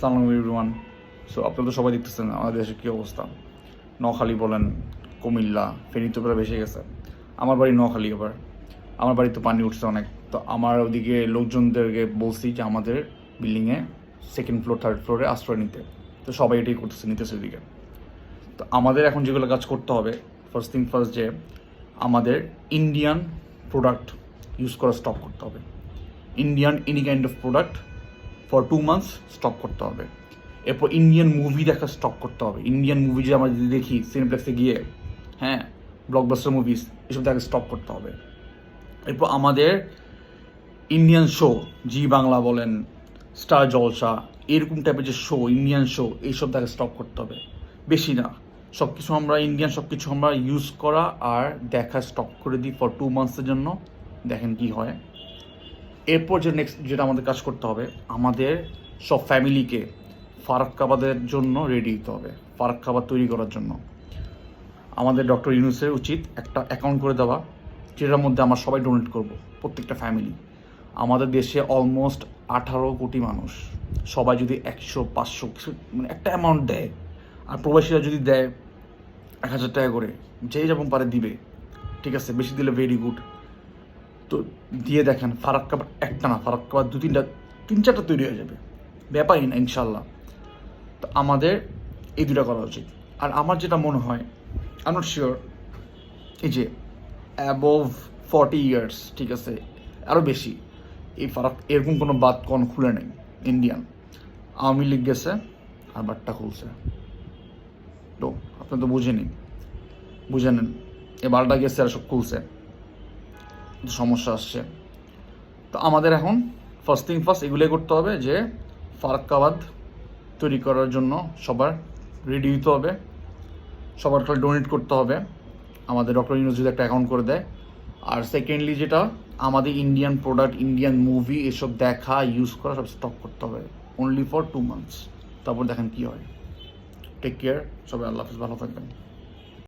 আসসালামু আলাইকুম everyone. So আপনারা তো সবাই দেখতেছেন আমাদের দেশের কী অবস্থা। নোয়াখালী বলেন, কুমিল্লা, ফেনী তো প্রায় বেশি গেছে। আমার বাড়ি নোয়াখালী, আবার আমার বাড়িতে পানি উঠছে অনেক। তো আমার ওদিকে লোকজনদেরকে বলছি যে আমাদের বিল্ডিংয়ে সেকেন্ড ফ্লোর থার্ড ফ্লোরে আশ্রয় নিতে। তো সবাই এটাই নিতেছে ওদিকে। তো আমাদের এখন যেগুলো কাজ করতে হবে, ফার্স্ট থিং ফার্স্ট, যে আমাদের ইন্ডিয়ান প্রোডাক্ট ইউজ করা স্টপ করতে হবে। Indian any kind of product for 2 months stop করতে হবে। এরপর ইন্ডিয়ান মুভি দেখা স্টপ করতে হবে। ইন্ডিয়ান মুভি যে আমরা যদি দেখি সিনেপ্লেক্সে গিয়ে, হ্যাঁ, ব্লকবাস্টার মুভিস, এসব দেখা স্টপ করতে হবে। এরপর আমাদের ইন্ডিয়ান শো, জি বাংলা বলেন, স্টার জলসা, এরকম টাইপের যে শো, ইন্ডিয়ান শো, এইসব দেখা স্টপ করতে হবে। বেশি না, সব কিছু আমরা ইন্ডিয়ান সব কিছু আমরা ইউজ করা আর দেখা স্টপ করে দিই ফর 2 months জন্য। দেখেন কি হয়। এরপর যে নেক্সট যেটা আমাদের কাজ করতে হবে, আমাদের সব ফ্যামিলিকে ফারাক্কাবাদের জন্য রেডি দিতে হবে। ফারাক্কাবাদ তৈরি করার জন্য আমাদের ডক্টর ইউনূসের উচিত একটা অ্যাকাউন্ট করে দেওয়া, যেটার মধ্যে আমরা সবাই ডোনেট করব, প্রত্যেকটা ফ্যামিলি। আমাদের দেশে অলমোস্ট 18 কোটি মানুষ, সবাই যদি 100-500 কিছু মানে একটা অ্যামাউন্ট দেয়, আর প্রবাসীরা যদি দেয় 1000 টাকা করে, যেই যেমন পারে দিবে, ঠিক আছে, বেশি দিলে ভেরি গুড। তো দিয়ে দেখেন, ফারাক্কাবাদ একটা না, ফারাক্কাবাদ 2-3-4টা তৈরি হয়ে যাবে, ব্যাপারই না ইনশাল্লাহ। তো আমাদের এই দুটা করা উচিত। আর আমার যেটা মনে হয়, আই নট শিওর, এই যে অ্যাবভ 40 ইয়ার্স, ঠিক আছে, আরও বেশি, এই এরকম কোনো বাদ কোন খুলে নেই ইন্ডিয়ান। আওয়ামী লীগ গেছে আর বাট্টা খুলছে। তো আপনি তো বুঝে নেন, এ বারটা গেছে আর সব খুলছে, সমস্যা আসছে। তো আমাদের এখন ফার্স্ট থিং ফার্স্ট এগুলোই করতে হবে, যে ফারাক্কাবাদ তৈরি করার জন্য সবার রেডি দিতে হবে, সবার ডোনেট করতে হবে। আমাদের ডক্টর ইউনূস যদি একটা অ্যাকাউন্ট করে দেয়। আর সেকেন্ডলি যেটা, আমাদের ইন্ডিয়ান প্রোডাক্ট, ইন্ডিয়ান মুভি, এসব দেখা ইউজ করা সব স্টপ করতে হবে অনলি ফর 2 months। তারপর দেখেন কী হয়। টেক কেয়ার সবাই, আল্লাহ হাফিজ, ভালো থাকবেন।